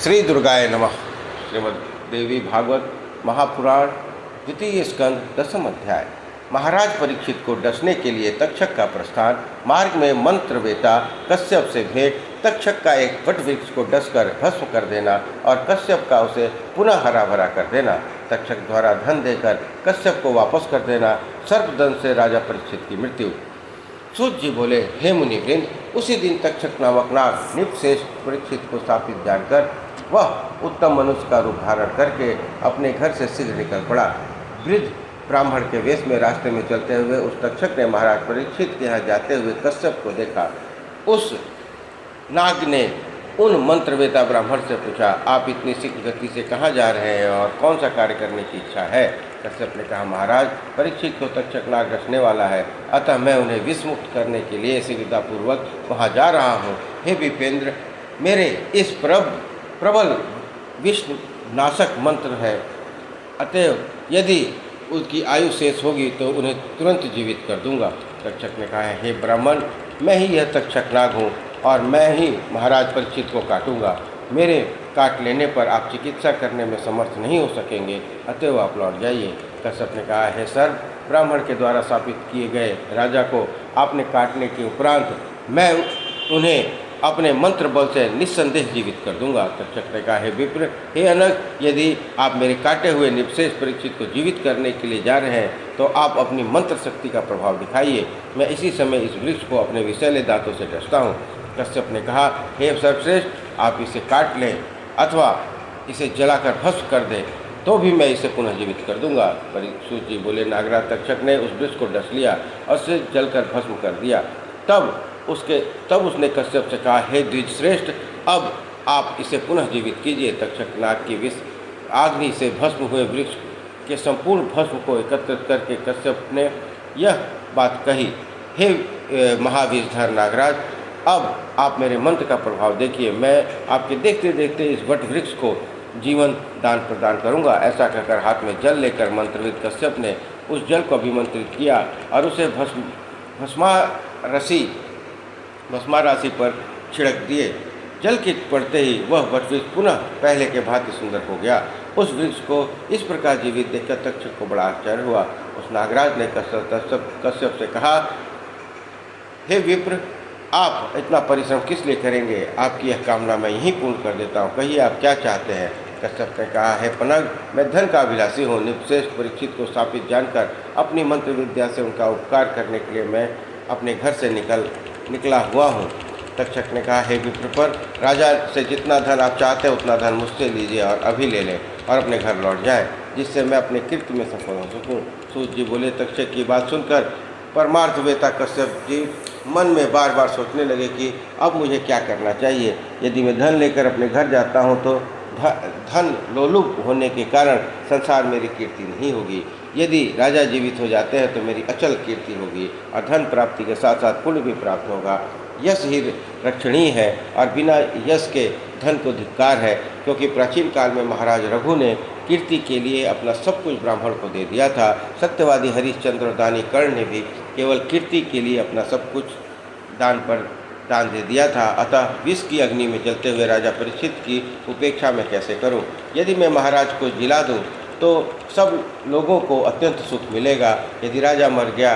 श्री दुर्गाय नमः। श्रीमद् देवी भागवत महापुराण द्वितीय स्कंद 10वां अध्याय। महाराज परीक्षित को डसने के लिए तक्षक का प्रस्थान। मार्ग में मंत्रवेता कश्यप से भेंट। तक्षक का एक वट वृक्ष को डसकर भस्म कर देना और कश्यप का उसे पुनः हरा भरा कर देना। तक्षक द्वारा धन देकर कश्यप को वापस कर देना। सर्पदंश से राजा परीक्षित की मृत्यु। सूत जी बोले, हे मुनिवृंद, उसी दिन तक्षक नामक नाग निपश्रेष्ठ परीक्षित को स्थापित जानकर वह उत्तम मनुष्य का रूप धारण करके अपने घर से शीघ्र निकल पड़ा। वृद्ध ब्राह्मण के वेश में रास्ते में चलते हुए उस तक्षक ने महाराज परीक्षित के यहाँ जाते हुए कश्यप को देखा। उस नाग ने उन मंत्रवेता ब्राह्मण से पूछा, आप इतनी शीघ्र गति से कहाँ जा रहे हैं और कौन सा कार्य करने की इच्छा है? कश्यप ने कहा, महाराज परीक्षित को तक्षक नाग डसने वाला है, अतः मैं उन्हें विषमुक्त करने के लिए शीघ्रतापूर्वक वहाँ जा रहा हूँ। हे विपेंद्र, मेरे इस प्रबल विष्णु नाशक मंत्र है, अतएव यदि उसकी आयु शेष होगी तो उन्हें तुरंत जीवित कर दूंगा। तक्षक ने कहा, हे ब्राह्मण, मैं ही यह तक्षक नाग हूँ और मैं ही महाराज परीक्षित को काटूंगा। मेरे काट लेने पर आप चिकित्सा करने में समर्थ नहीं हो सकेंगे, अतएव आप लौट जाइए। कश्यप ने कहा, हे सर, ब्राह्मण के द्वारा स्थापित किए गए राजा को आपने काटने के उपरांत मैं उन्हें अपने मंत्र बल से निस्संदेह जीवित कर दूंगा। तक्षक ने कहा, हे विप्र, हे अनग, यदि आप मेरे काटे हुए निपशेष परीक्षित को जीवित करने के लिए जा रहे हैं तो आप अपनी मंत्र शक्ति का प्रभाव दिखाइए। मैं इसी समय इस वृक्ष को अपने विषैले दांतों से डसता हूँ। कश्यप ने कहा, हे सर्वश्रेष्ठ, आप इसे काट लें अथवा इसे जलाकर भस्म कर दें तो भी मैं इसे पुनः जीवित कर दूंगा। परीक्षित जी बोले, नागराज तक्षक ने उस वृक्ष को डस लिया और उसे जलकर भस्म कर दिया। तब उसने कश्यप से कहा, हे द्विजश्रेष्ठ, अब आप इसे पुनः जीवित कीजिए। तक्षक नाग की विष आग्नि से भस्म हुए वृक्ष के संपूर्ण भस्म को एकत्रित करके कश्यप ने यह बात कही, हे महावीरधर नागराज, अब आप मेरे मंत्र का प्रभाव देखिए। मैं आपके देखते देखते इस वट वृक्ष को जीवन दान प्रदान करूंगा। ऐसा कहकर हाथ में जल लेकर मंत्रविद कश्यप ने उस जल को अभिमंत्रित किया और उसे भस्मा राशि पर छिड़क दिए। जल के पड़ते ही वह वट वृक्ष पुनः पहले के भांति सुंदर हो गया। उस वृक्ष को इस प्रकार जीवित देखकर तक्षक को बड़ा आश्चर्य हुआ। उस नागराज ने कश्यप से कहा, हे विप्र, आप इतना परिश्रम किस लिए करेंगे? आपकी यह कामना मैं यहीं पूर्ण कर देता हूँ। कहिए आप क्या चाहते हैं? कश्यप ने कहा, हे पनग, मैं धन का अभिलाषी हूँ। निपश्रेष्ठ परीक्षित को स्थापित जानकर अपनी मंत्र विद्या से उनका उपकार करने के लिए मैं अपने घर से निकला हुआ हूँ। तक्षक ने कहा, हे विप्र, पर राजा से जितना धन आप चाहते हैं उतना धन मुझसे लीजिए और अभी ले लें और अपने घर लौट जाएं, जिससे मैं अपने कृत्य में सफल हो सकूं। सूत जी बोले, तक्षक की बात सुनकर परमार्थवेता कश्यप जी मन में बार बार सोचने लगे कि अब मुझे क्या करना चाहिए। यदि मैं धन लेकर अपने घर जाता हूँ तो धन लोलुप होने के कारण संसार मेरी कीर्ति नहीं होगी। यदि राजा जीवित हो जाते हैं तो मेरी अचल कीर्ति होगी और धन प्राप्ति के साथ साथ पुण्य भी प्राप्त होगा। यश ही रक्षणीय है और बिना यश के धन को धिक्कार है, क्योंकि प्राचीन काल में महाराज रघु ने कीर्ति के लिए अपना सब कुछ ब्राह्मण को दे दिया था। सत्यवादी हरिश्चंद्र और दानी कर्ण ने भी केवल कीर्ति के लिए अपना सब कुछ दान दे दिया था। अतः विष की अग्नि में जलते हुए राजा परीक्षित की उपेक्षा मैं कैसे करूं? यदि मैं महाराज को जिला दूं तो सब लोगों को अत्यंत सुख मिलेगा। यदि राजा मर गया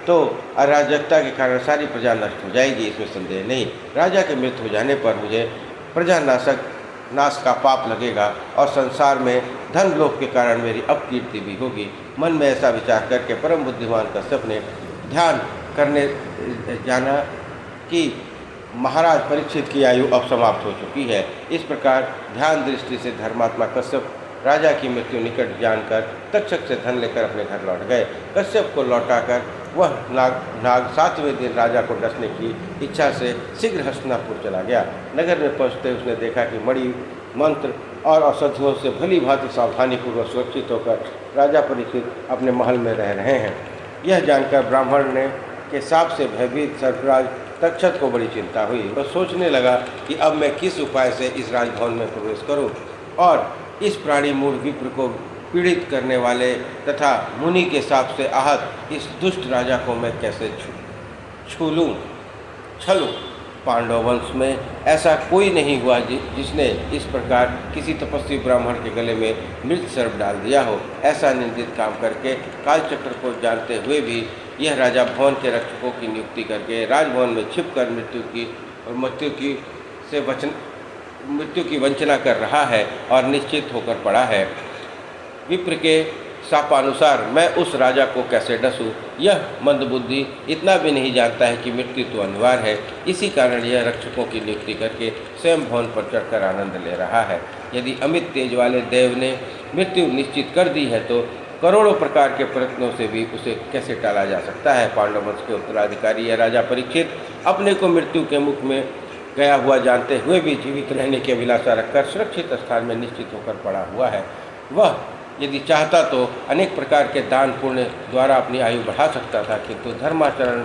तो अराजकता के कारण सारी प्रजा नष्ट हो जाएगी, इसमें संदेह नहीं। राजा के मृत्यु हो जाने पर मुझे प्रजा नाश का पाप लगेगा और संसार में धन लोभ के कारण मेरी अपकीर्ति भी होगी। मन में ऐसा विचार करके परम बुद्धिमान कश्यप ने ध्यान करने जाना कि महाराज परीक्षित की आयु अब समाप्त हो चुकी है। इस प्रकार ध्यान दृष्टि से धर्मात्मा कश्यप राजा की मृत्यु निकट जानकर तक्षक से धन लेकर अपने घर लौट गए। कश्यप को लौटाकर वह नाग 7वें दिन राजा को डसने की इच्छा से शीघ्र हस्तिनापुर चला गया। नगर में पहुँचते उसने देखा कि मणि मंत्र और औषधियों से भली भांति सावधानीपूर्वक सुरक्षित होकर राजा परीक्षित अपने महल में रह रहे हैं। यह जानकर ब्राह्मण ने के साप से भयभीत सर्पराज तक्षक को बड़ी चिंता हुई। वह सोचने लगा कि अब मैं किस उपाय से इस राजभवन में प्रवेश करूं और इस प्राणी मूल विप्र को पीड़ित करने वाले तथा मुनि के साप से आहत इस दुष्ट राजा को मैं कैसे छूलूं। पांडव वंश में ऐसा कोई नहीं हुआ जिसने इस प्रकार किसी तपस्वी ब्राह्मण के गले में मृत सर्प डाल दिया हो। ऐसा निंदित काम करके कालचक्र को जानते हुए भी यह राजा भवन के रक्षकों की नियुक्ति करके राजभवन में छिपकर मृत्यु की वंचना कर रहा है और निश्चित होकर पड़ा है। विप्र के शापानुसार मैं उस राजा को कैसे डसूं? यह मंदबुद्धि इतना भी नहीं जानता है कि मृत्यु तो अनिवार्य है। इसी कारण यह रक्षकों की नियुक्ति करके स्वयं भवन पर चढ़कर आनंद ले रहा है। यदि अमित तेज वाले देव ने मृत्यु निश्चित कर दी है तो करोड़ों प्रकार के प्रयत्नों से भी उसे कैसे टाला जा सकता है। पांडव वंश के उत्तराधिकारी यह राजा परीक्षित अपने को मृत्यु के मुख में गया हुआ जानते हुए भी जीवित रहने की अभिलाषा रखकर सुरक्षित स्थान में निश्चित होकर पड़ा हुआ है। वह यदि चाहता तो अनेक प्रकार के दान पुण्य द्वारा अपनी आयु बढ़ा सकता था, किंतु धर्माचरण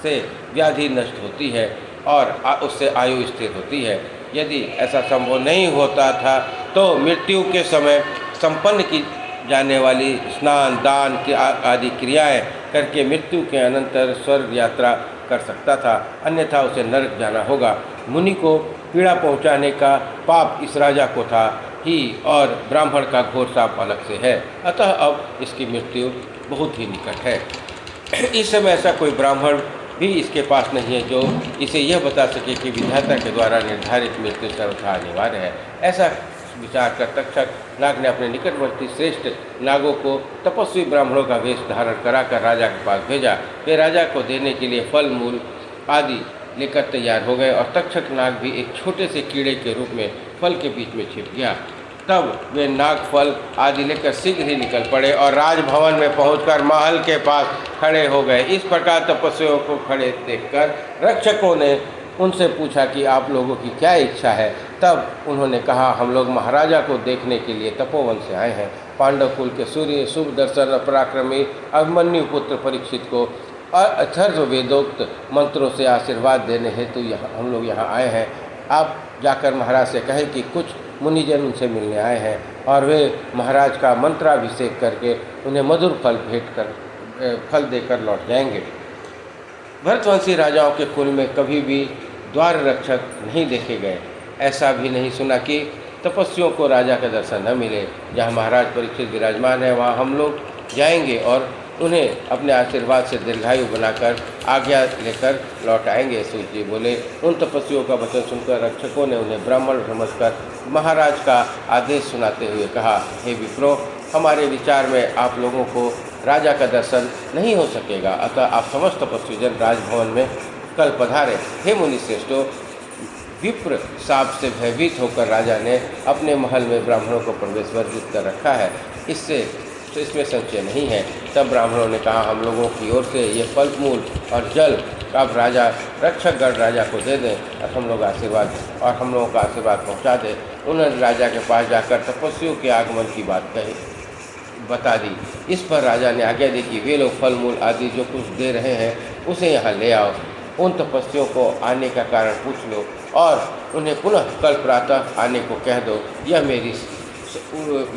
से व्याधि नष्ट होती है और उससे आयु स्थिर होती है। यदि ऐसा संभव नहीं होता था तो मृत्यु के समय संपन्न की जाने वाली स्नान दान की आदि क्रियाएं करके मृत्यु के अनंतर स्वर्ग यात्रा कर सकता था, अन्यथा उसे नरक जाना होगा। मुनि को पीड़ा पहुंचाने का पाप इस राजा को था ही और ब्राह्मण का घोर शाप अलग से है। अतः अब इसकी मृत्यु बहुत ही निकट है। इस समय ऐसा कोई ब्राह्मण भी इसके पास नहीं है जो इसे यह बता सके कि विधाता के द्वारा निर्धारित मृत्यु सर्वथा अनिवार्य है। ऐसा विचार कर तक्षक नाग ने अपने निकटवर्ती श्रेष्ठ नागों को तपस्वी ब्राह्मणों का वेश धारण कराकर राजा के पास भेजा। वे राजा को देने के लिए फल मूल आदि लेकर तैयार हो गए और तक्षक नाग भी एक छोटे से कीड़े के रूप में फल के बीच में छिप गया। तब वे नाग फल आदि लेकर शीघ्र ही निकल पड़े और राजभवन में पहुंचकर महल के पास खड़े हो गए। इस प्रकार तपस्वियों को खड़े देखकर रक्षकों ने उनसे पूछा कि आप लोगों की क्या इच्छा है। तब उन्होंने कहा, हम लोग महाराजा को देखने के लिए तपोवन से आए हैं। पांडव कुल के सूर्य शुभ दर्शन पराक्रमी अभिमन्यु पुत्र परीक्षित को अथर्व वेदोक्त मंत्रों से आशीर्वाद देने हेतु हम लोग यहाँ आए हैं। आप जाकर महाराज से कहें कि कुछ मुनिजन उनसे मिलने आए हैं और वे महाराज का मंत्राभिषेक करके उन्हें मधुर फल देकर लौट जाएंगे। भरतवंशी राजाओं के कुल में कभी भी द्वार रक्षक नहीं देखे गए। ऐसा भी नहीं सुना कि तपस्वियों को राजा का दर्शन न मिले। जहाँ महाराज परीक्षित विराजमान है वहाँ हम लोग जाएंगे और उन्हें अपने आशीर्वाद से दीर्घायु बनाकर आज्ञा लेकर लौट आएंगे। सूत जी बोले। उन तपस्वियों का वचन सुनकर रक्षकों ने उन्हें ब्राह्मण समझकर महाराज का आदेश सुनाते हुए कहा, हे विप्रो, हमारे विचार में आप लोगों को राजा का दर्शन नहीं हो सकेगा, अतः आप समस्त तपस्वीजन राजभवन में कल पधारे। हे मुनि श्रेष्ठों, विप्र शाप से भयभीत होकर राजा ने अपने महल में ब्राह्मणों को प्रवेश वर्जित कर रखा है, इसमें संशय नहीं है। तब ब्राह्मणों ने कहा, हम लोगों की ओर से ये फल मूल और जल अब राजा रक्षकगण राजा को दे दें और हम लोग आशीर्वाद और हम लोगों का आशीर्वाद पहुंचा दें। उन्होंने राजा के पास जाकर तपस्वियों के आगमन की बात बता दी। इस पर राजा ने आज्ञा दी कि वे लोग फल मूल आदि जो कुछ दे रहे हैं उसे यहाँ ले आओ। उन तपस्वियों को आने का कारण पूछ लो और उन्हें पुनः कल प्रातः आने को कह दो। यह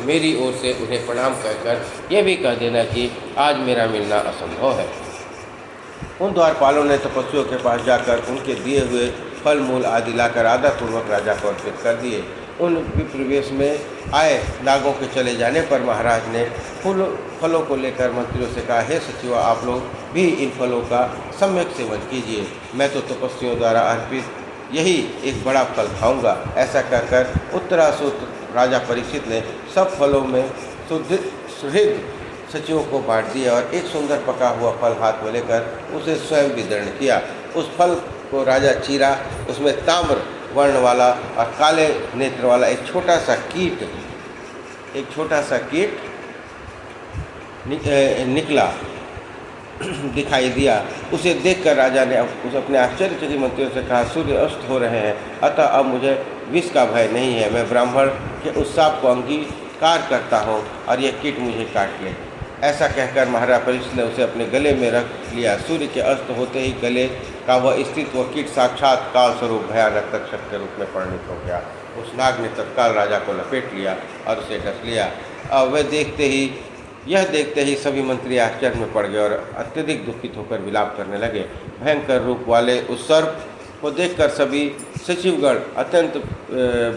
मेरी ओर से उन्हें प्रणाम कहकर यह भी कह देना कि आज मेरा मिलना असंभव है। उन द्वारपालों ने तपस्वियों के पास जाकर उनके दिए हुए फल मूल आदि लाकर आदरपूर्वक राजा को अर्पित कर दिए। उन विप्रवेश में आए नागों के चले जाने पर महाराज ने फलों को लेकर मंत्रियों से कहा, हे सचिव, आप लोग भी इन फलों का सम्यक सेवन कीजिए। मैं तो तपस्वियों द्वारा अर्पित यही एक बड़ा फल खाऊंगा। ऐसा कहकर उत्तरासुत राजा परीक्षित ने सब फलों में सुहृद सचिवों को बांट दिया और एक सुंदर पका हुआ फल हाथ में लेकर उसे स्वयं विदर्ण किया। उस फल को राजा चीरा, उसमें ताम्र वर्ण वाला और काले नेत्र वाला एक छोटा सा कीट निकला दिखाई दिया। उसे देखकर राजा ने उस अपने आश्चर्यचकित मंत्रियों से कहा, सूर्य अस्त हो रहे हैं, अतः अब मुझे विष का भय नहीं है। मैं ब्राह्मण के उस शाप को अंगीकार करता हूँ और यह कीट मुझे काट ले। ऐसा कहकर महाराज परीक्षित ने उसे अपने गले में रख लिया। सूर्य के अस्त होते ही गले का वह स्थित वह कीट साक्षात काल स्वरूप भयानक तक्षक के रूप में परिणित हो गया। उस नाग ने तत्काल राजा को लपेट लिया और उसे डस लिया। अब वह देखते ही सभी मंत्री आश्चर्य में पड़ गए और अत्यधिक दुखित होकर विलाप करने लगे। भयंकर रूप वाले उस सर्प को देखकर सभी सचिवगण अत्यंत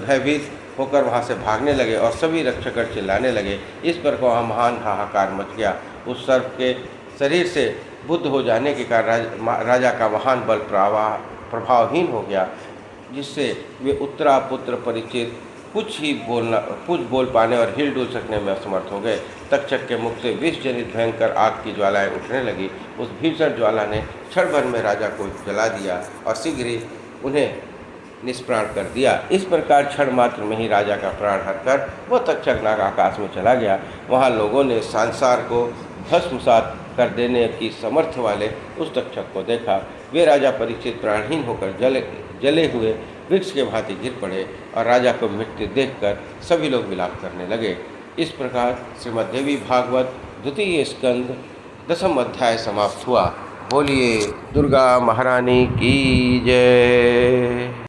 भयभीत होकर वहाँ से भागने लगे और सभी रक्षकगण चिल्लाने लगे। इस पर वहाँ महान हाहाकार मच गया। उस सर्प के शरीर से बुद्ध हो जाने के कारण राजा का महान बल प्रभावहीन हो गया, जिससे वे उत्तरा पुत्र परीक्षित कुछ बोल पाने और हिल डुल सकने में असमर्थ हो गए। तक्षक के मुख से विष जनित भयंकर आग की ज्वालाएं उठने लगी। उस भीषण ज्वाला ने क्षण भर में राजा को जला दिया और शीघ्र ही उन्हें निष्प्राण कर दिया। इस प्रकार क्षण मात्र में ही राजा का प्राण हरकर वह तक्षक नाग आकाश में चला गया। वहाँ लोगों ने संसार को भस्मसात कर देने की समर्थ वाले उस तक्षक को देखा। वे राजा परीक्षित प्राणहीन होकर जले हुए वृक्ष के भांति गिर पड़े और राजा को मृत्यु देखकर सभी लोग विलाप करने लगे। इस प्रकार श्रीमद्देवी भागवत द्वितीय स्कंद 10वां अध्याय समाप्त हुआ। बोलिए दुर्गा महारानी की जय।